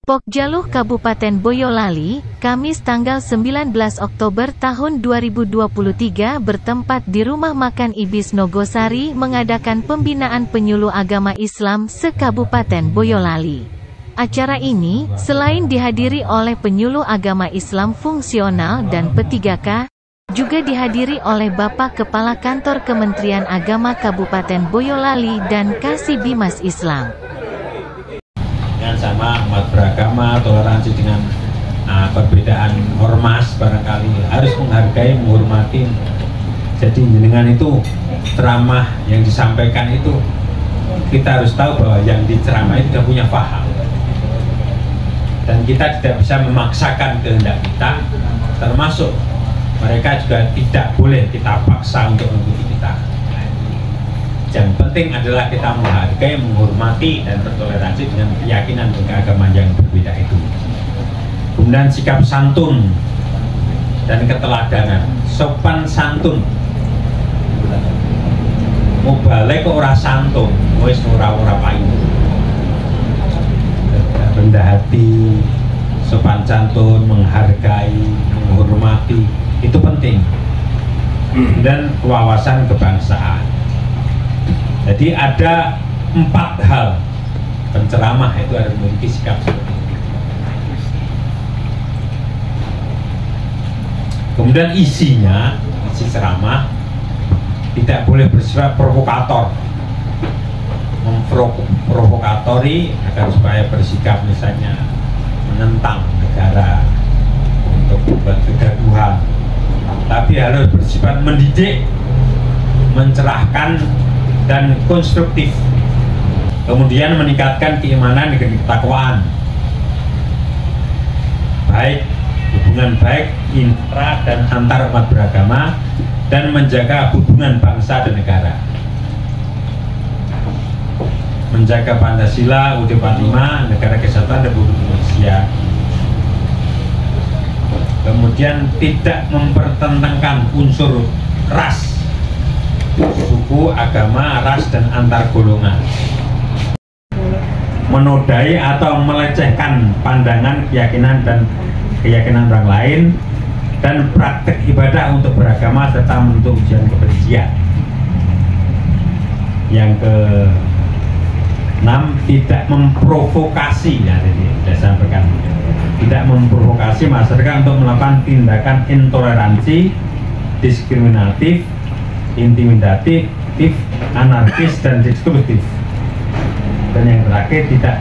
Pokjaluh Kabupaten Boyolali, Kamis tanggal 19 Oktober tahun 2023 bertempat di Rumah Makan Ibis Nogosari mengadakan pembinaan penyuluh agama Islam se-Kabupaten Boyolali. Acara ini, selain dihadiri oleh penyuluh agama Islam fungsional dan P3K, juga dihadiri oleh Bapak Kepala Kantor Kementerian Agama Kabupaten Boyolali dan Kasibimas Islam. Sama umat beragama, toleransi dengan perbedaan ormas, barangkali harus menghargai, menghormati. Jadi dengan itu ceramah yang disampaikan itu kita harus tahu bahwa yang diceramah itu sudah punya paham, dan kita tidak bisa memaksakan kehendak kita, termasuk mereka juga tidak boleh kita paksa untuk mengikuti kita. Yang penting adalah kita menghargai, menghormati, dan bertoleransi dengan keyakinan dan keagamaan yang berbeda itu. Kemudian sikap santun dan keteladanan, sopan santun. Mau balik ke ora santun, wis ora payu. Rendah hati, sopan santun, menghargai, menghormati, itu penting. Dan kewawasan kebangsaan. Jadi ada 4 hal penceramah itu harus memiliki sikap seperti itu. Kemudian isi ceramah tidak boleh bersifat provokator, memprovokatori agar supaya bersikap misalnya menentang negara untuk membuat kegaduhan, tapi harus bersifat mendidik, mencerahkan, dan konstruktif. Kemudian meningkatkan keimanan dan ketakwaan, baik hubungan baik intra dan antar umat beragama, dan menjaga hubungan bangsa dan negara, menjaga Pancasila, UUD 45, negara kesatuan Republik Indonesia. Kemudian tidak mempertentangkan unsur ras, suku, agama, ras, dan antar golongan, menodai atau melecehkan pandangan, keyakinan, dan keyakinan orang lain, dan praktek ibadah untuk beragama serta menuntut ujian kebencian. Yang ke-6, tidak memprovokasi, ya, jadi saya sampaikan, tidak memprovokasi masyarakat untuk melakukan tindakan intoleransi, diskriminatif, intimidatif, anarkis, dan destruktif. Dan yang terakhir, tidak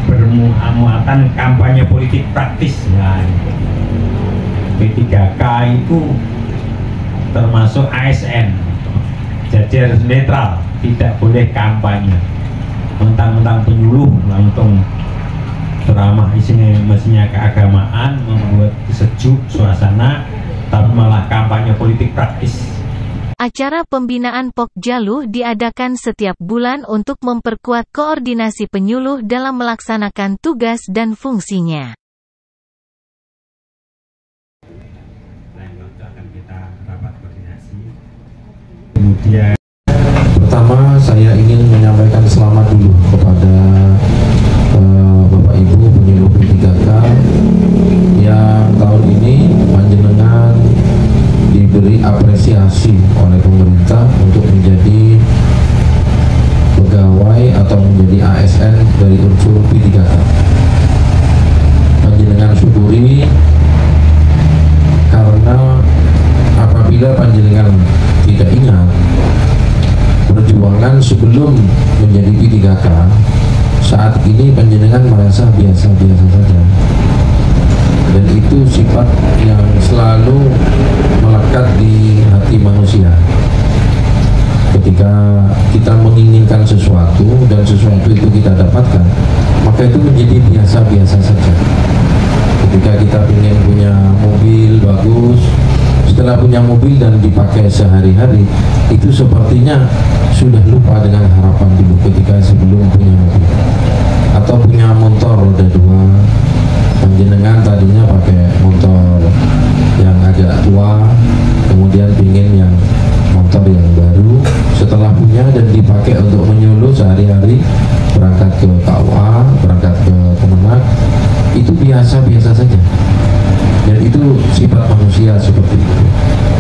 bermuatan kampanye politik praktis. Nah, P3K itu termasuk ASN, jadi harus netral, tidak boleh kampanye. Mentang-mentang penyuluh langsung ceramah isinya mestinya keagamaan, membuat sejuk suasana, tapi malah kampanye politik praktis. Acara pembinaan Pokjaluh diadakan setiap bulan untuk memperkuat koordinasi penyuluh dalam melaksanakan tugas dan fungsinya. Kemudian pertama saya ingin menyampaikan selamat dulu kepada Bapak Ibu penyuluh P3K yang tahun ini panjenengan diberi apresiasi oleh pemerintah untuk menjadi pegawai atau menjadi ASN dari unsur P3K. Panjenengan syukuri, karena apabila panjenengan tidak ingat perjuangan sebelum menjadi P3K, saat ini panjenengan merasa biasa-biasa saja, dan itu sifat yang selalu melekat di hati manusia. Ketika kita menginginkan sesuatu dan sesuatu itu kita dapatkan, maka itu menjadi biasa-biasa saja. Ketika ketika kita ingin punya mobil bagus, setelah punya mobil dan dipakai sehari-hari, itu sepertinya sudah lupa dengan harapan dulu ketika sebelum punya mobil. Atau punya motor roda 2, panjenengan tadinya pakai motor yang agak tua, kemudian ingin yang motor yang baru, setelah punya dan dipakai untuk menyuluh sehari-hari, berangkat ke KUA, berangkat ke Kemenak, itu biasa-biasa saja. Dan itu sifat manusia seperti itu.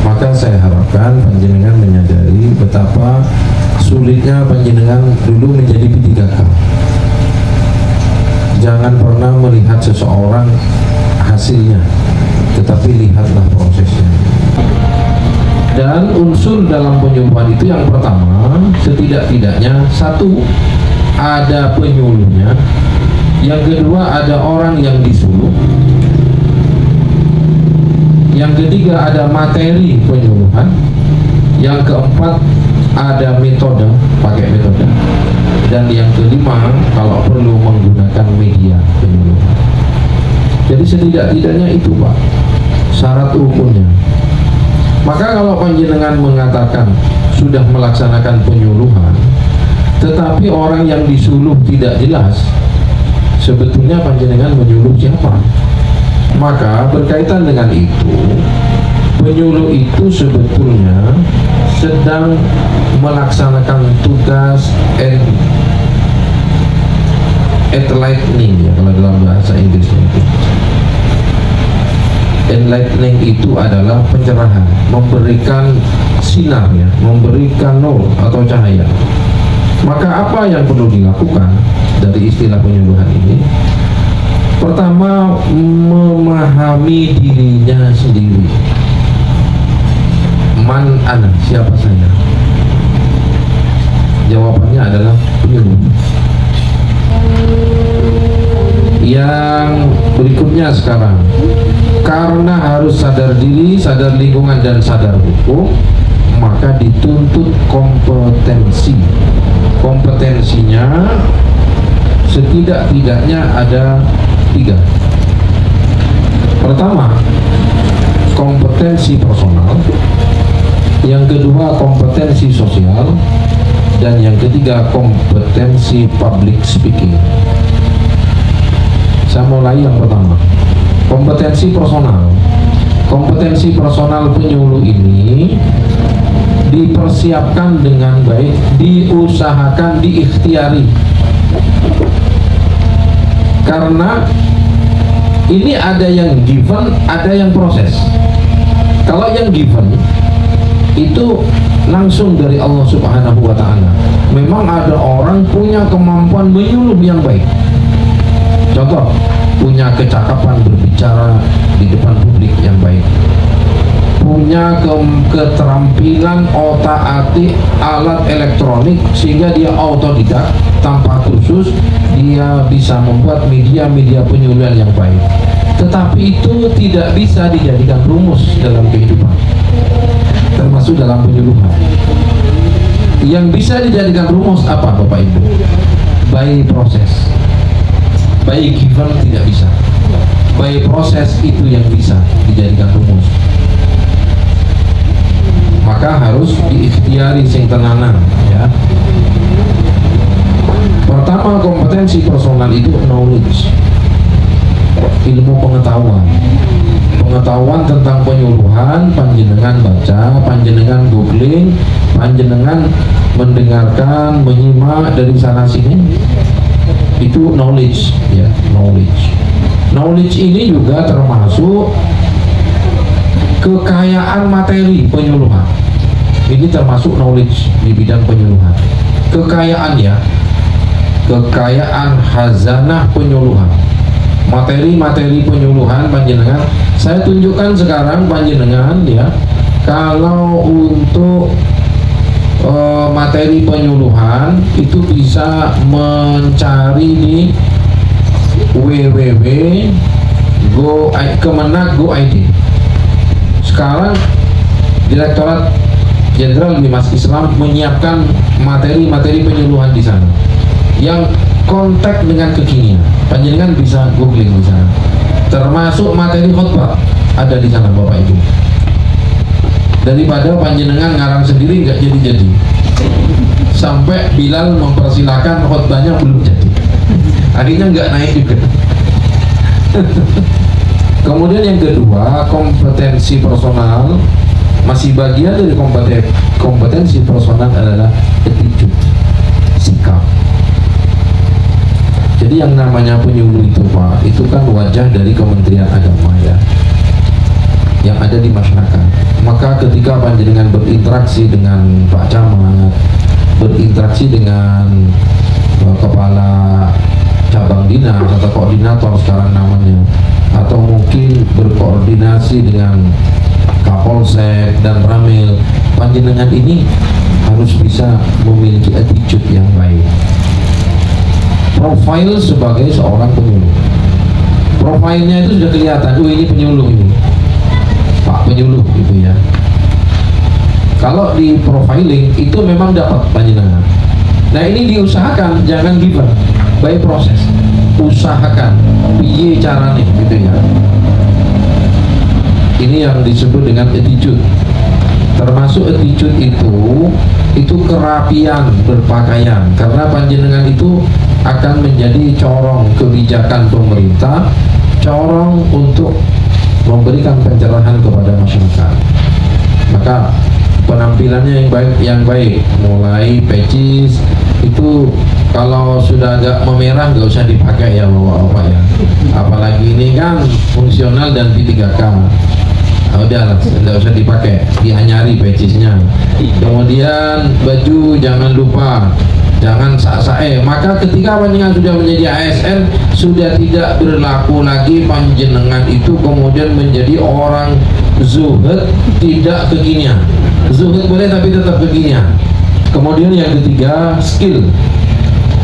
Maka saya harapkan panjenengan menyadari betapa sulitnya panjenengan dulu menjadi P3K. Jangan pernah melihat seseorang hasilnya, tetapi lihatlah prosesnya. Dan unsur dalam penyuluhan itu yang pertama, setidak-tidaknya satu, ada penyuluhnya. Yang kedua, ada orang yang disuluh. Yang ketiga, ada materi penyuluhan. Yang keempat, ada metode, pakai metode. Dan yang kelima, kalau perlu menggunakan media penyuluhan. Jadi setidak-tidaknya itu Pak, syarat rukunnya. Maka kalau panjenengan mengatakan sudah melaksanakan penyuluhan, tetapi orang yang disuluh tidak jelas, sebetulnya panjenengan menyuluh siapa? Maka berkaitan dengan itu, penyuluh itu sebetulnya sedang melaksanakan tugas enlightening, ya kalau dalam bahasa Inggrisnya itu. Enlightening itu adalah pencerahan, memberikan sinar, ya, memberikan nur atau cahaya. Maka apa yang perlu dilakukan dari istilah penyuluhan ini? Pertama, memahami dirinya sendiri. Man ana, siapa saya? Jawabannya adalah penyuluh. Yang berikutnya sekarang, karena harus sadar diri, sadar lingkungan, dan sadar hukum, maka dituntut kompetensi. Kompetensinya setidak-tidaknya ada 3. Pertama, kompetensi personal. Yang kedua, kompetensi sosial. Dan yang ketiga, kompetensi public speaking. Saya mulai yang pertama, kompetensi personal. Kompetensi personal penyuluh ini dipersiapkan dengan baik, diusahakan, diikhtiari. Karena ini ada yang given, ada yang proses. Kalau yang given itu langsung dari Allah Subhanahu wa Ta'ala. Memang ada orang punya kemampuan menyuluh yang baik. Contoh, punya kecakapan berbicara di depan publik yang baik, punya keterampilan otak-atik alat elektronik sehingga dia autodidak tanpa kursus, dia bisa membuat media-media penyuluhan yang baik. Tetapi itu tidak bisa dijadikan rumus dalam kehidupan, termasuk dalam penyuluhan. Yang bisa dijadikan rumus apa Bapak Ibu? By proses. By given tidak bisa. By proses itu yang bisa dijadikan rumus. Maka harus diikhtiari sing tenanan, ya. Pertama, kompetensi personal itu knowledge, ilmu pengetahuan. Pengetahuan tentang penyuluhan, panjenengan baca, panjenengan googling, panjenengan mendengarkan, menyimak dari sana sini. Itu knowledge, ya, knowledge. Knowledge ini juga termasuk kekayaan materi penyuluhan. Ini termasuk knowledge di bidang penyuluhan. Kekayaan, ya, kekayaan khazanah penyuluhan. Materi-materi penyuluhan panjenengan. Saya tunjukkan sekarang panjenengan, ya, kalau untuk materi penyuluhan itu bisa mencari di www.kemenak.go.id. Sekarang Direktorat Jenderal Bimas Islam menyiapkan materi-materi penyuluhan di sana yang kontak dengan kekinian. Panjenengan bisa googling di sana. termasuk materi khutbah ada di sana Bapak Ibu. Daripada panjenengan ngarang sendiri nggak jadi-jadi, sampai Bilal mempersilahkan khutbahnya belum jadi, akhirnya nggak naik juga. Kemudian yang kedua, kompetensi personal. Masih bagian dari kompetensi personal adalah attitude, sikap. Jadi yang namanya penyuluh itu Pak, itu kan wajah dari Kementerian Agama ya, yang ada di masyarakat. Maka ketika panjenengan berinteraksi dengan Pak Camat, berinteraksi dengan kepala cabang dinas atau koordinator sekarang namanya, atau mungkin berkoordinasi dengan Kapolsek dan Ramil, panjenengan ini harus bisa memiliki attitude yang baik. Profil sebagai seorang penyuluh, profilnya itu sudah kelihatan, ini penyuluh ini, Pak penyuluh gitu ya. Kalau di profiling itu memang dapat panjenengan. Nah ini diusahakan, jangan given, by proses, usahakan, piye caranya gitu ya. Ini yang disebut dengan attitude. Termasuk attitude itu kerapian berpakaian, karena panjenengan itu akan menjadi corong kebijakan pemerintah, corong untuk memberikan pencerahan kepada masyarakat. Maka penampilannya yang baik, mulai pecis itu kalau sudah agak memerah nggak usah dipakai ya bapak-bapak ya. Apalagi ini kan fungsional dan P3K. Udah nggak usah dipakai, dihanyari pecisnya. Kemudian baju jangan lupa, jangan sak-sae. Maka ketika panjenengan sudah menjadi ASN, sudah tidak berlaku lagi panjenengan itu kemudian menjadi orang zuhud, tidak kekinian. Zuhud boleh tapi tetap kekinian. Kemudian yang ketiga, skill.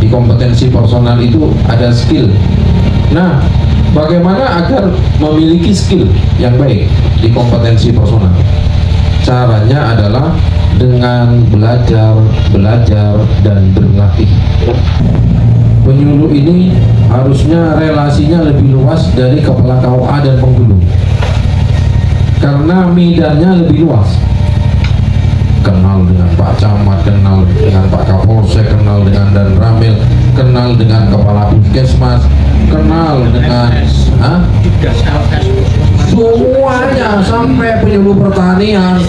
Di kompetensi personal itu ada skill. Nah, bagaimana agar memiliki skill yang baik di kompetensi personal? Caranya adalah dengan belajar dan berlatih. Penyuluh ini harusnya relasinya lebih luas dari kepala KUA dan penghulu, karena medannya lebih luas. Kenal dengan Pak Camat, kenal dengan Pak Kapolsek, kenal dengan Dan Ramil, kenal dengan kepala puskesmas, kenal dengan semuanya, sampai penyuluh pertanian,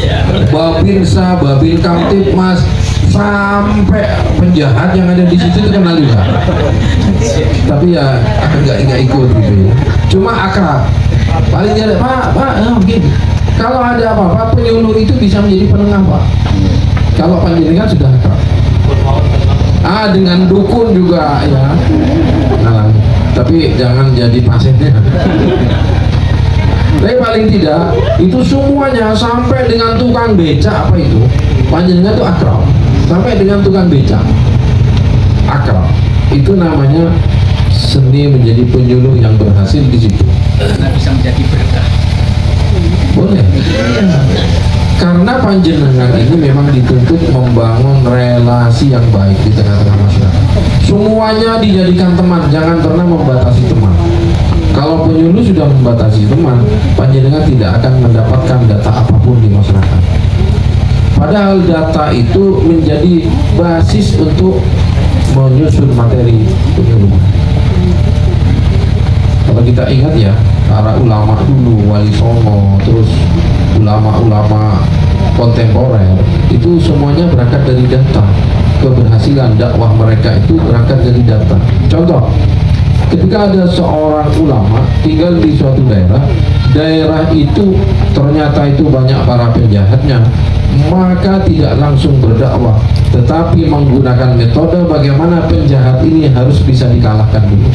Babinsa, Babin Kamtipmas, sampai penjahat yang ada di situ itu kenal juga. Tapi ya nggak ikut gitu ya. Cuma akrab. Paling tidak Pak, begini. Kalau ada apa-apa, penyuluh itu bisa menjadi penengah Pak. Kalau panjenengan sudah akrab. Dengan dukun juga ya. Nah, tapi jangan jadi pasiennya. Tapi paling tidak itu semuanya, sampai dengan tukang becak apa itu, panjenengan itu akrab. Sampai dengan tukang becak akrab. Itu namanya seni menjadi penyuluh yang berhasil di situ. Karena bisa menjadi berkah. Boleh. Karena panjenengan ini memang dituntut membangun relasi yang baik di tengah-tengah masyarakat. Semuanya dijadikan teman, jangan pernah membatasi teman. Kalau penyuluh sudah membatasi teman, panjenengan tidak akan mendapatkan data apapun di masyarakat. Padahal data itu menjadi basis untuk menyusun materi penyuluh. Kalau kita ingat ya, para ulama dulu, Wali Songo, terus ulama-ulama kontemporer, itu semuanya berangkat dari data. Keberhasilan dakwah mereka itu berangkat dari data. Contoh, ketika ada seorang ulama tinggal di suatu daerah itu ternyata itu banyak para penjahatnya, maka tidak langsung berdakwah, tetapi menggunakan metode bagaimana penjahat ini harus bisa dikalahkan dulu.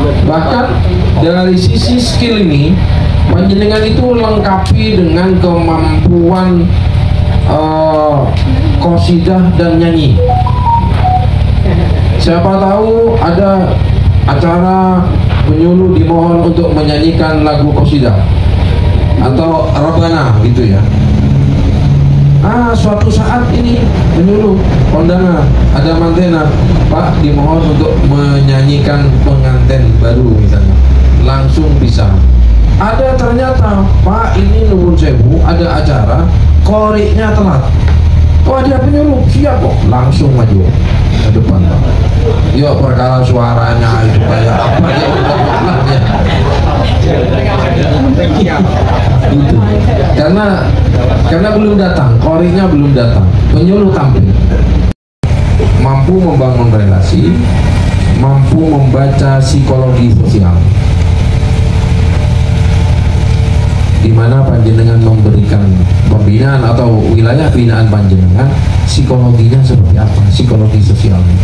Bahkan dari sisi skill ini, panjenengan itu lengkapi dengan kemampuan qasidah dan nyanyi. Siapa tahu ada acara penyuluh dimohon untuk menyanyikan lagu qasidah atau rabana gitu ya. Suatu saat ini penyuluh kondangan, ada mantena, Pak dimohon untuk menyanyikan pengantin baru misalnya. koriknya telat. Oh, ada penyuluh, siap kok, langsung maju ke depan Pak. Yuk, perkara suaranya itu kayak apa ya, gitu. Karena belum datang, koriknya belum datang, penyuluh tampil, mampu membangun relasi, mampu membaca psikologi sosial, di mana panjenengan memberikan pembinaan atau wilayah binaan panjenengan, psikologinya seperti apa, psikologi sosialnya,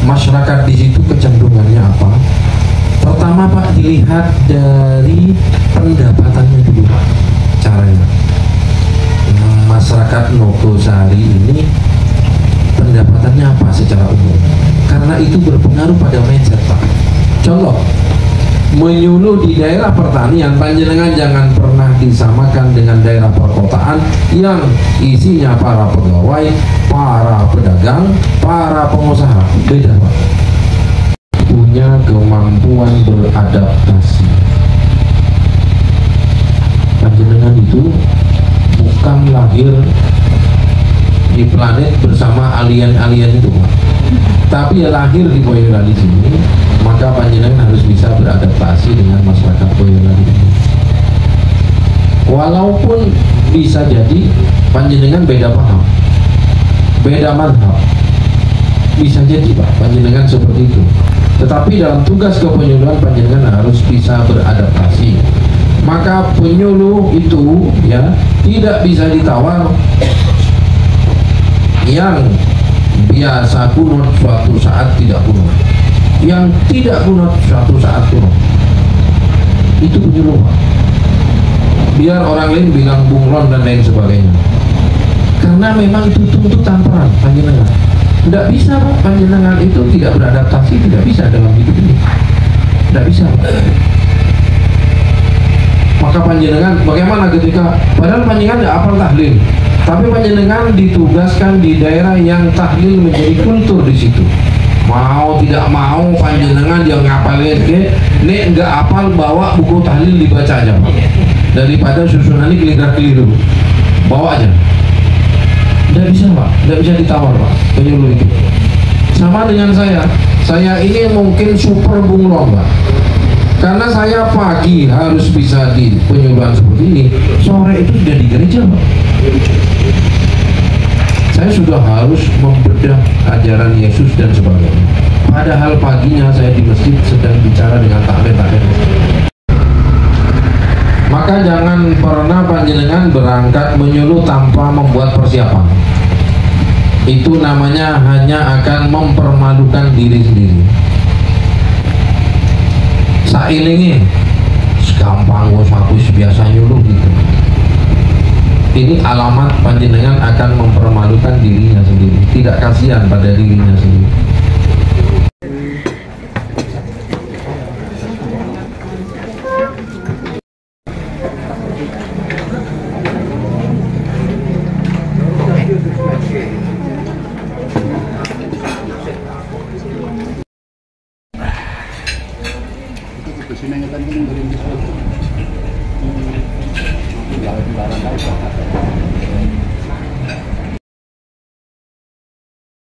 masyarakat di situ kecenderungannya apa. Pertama Pak, dilihat dari pendapatannya dulu Pak, caranya. Masyarakat Nogosari ini pendapatannya apa secara umum, karena itu berpengaruh pada mindset Pak. Contoh, menyuluh di daerah pertanian, panjenengan jangan pernah disamakan dengan daerah perkotaan yang isinya para pegawai, para pedagang, para pengusaha. Beda Pak. Punya kemampuan beradaptasi. Panjenengan itu bukan lahir di planet bersama alien-alien itu Pak, tapi ya lahir di Boyolali sini, maka panjenengan harus bisa beradaptasi dengan masyarakat Boyolali ini. Walaupun bisa jadi panjenengan beda paham, beda manhaj, bisa jadi Pak, panjenengan seperti itu. Tetapi dalam tugas kepenyuluhan panjenengan harus bisa beradaptasi. Maka penyuluh itu ya tidak bisa ditawar. Yang biasa kunut suatu saat tidak kunut, yang tidak kunut suatu saat kunut, itu penyuluh Pak. Biar orang lain bilang bunglon dan lain sebagainya, karena memang itu tuntutan peran panjenengan. Tidak bisa Pak, panjenengan itu tidak beradaptasi, tidak bisa dalam hidup ini, tidak bisa Pak. Maka panjenengan bagaimana ketika padahal panjenengan tidak hafal tahlil, tapi panjenengan ditugaskan di daerah yang tahlil menjadi kultur di situ. Mau tidak mau panjenengan yang ngapalin ke, nek nggak hafal bawa buku tahlil dibaca aja Pak. Daripada susunannya keliru, bawa aja. Tidak bisa Pak, tidak bisa ditawar Pak, penyuluh itu. Sama dengan saya ini mungkin super bunglon Pak. Karena saya pagi harus bisa di penyuluhan seperti ini, sore itu sudah di gereja Pak. Saya sudah harus membedah ajaran Yesus dan sebagainya. Padahal paginya saya di masjid sedang bicara dengan takmir-takmir. Maka jangan pernah panjenengan berangkat menyuluh tanpa membuat persiapan. Itu namanya hanya akan mempermalukan diri sendiri. Sailingi gampang aku biasa nyuluh gitu. Ini alamat panjenengan akan mempermalukan dirinya sendiri, tidak kasihan pada dirinya sendiri. Itu kesinangan kan dari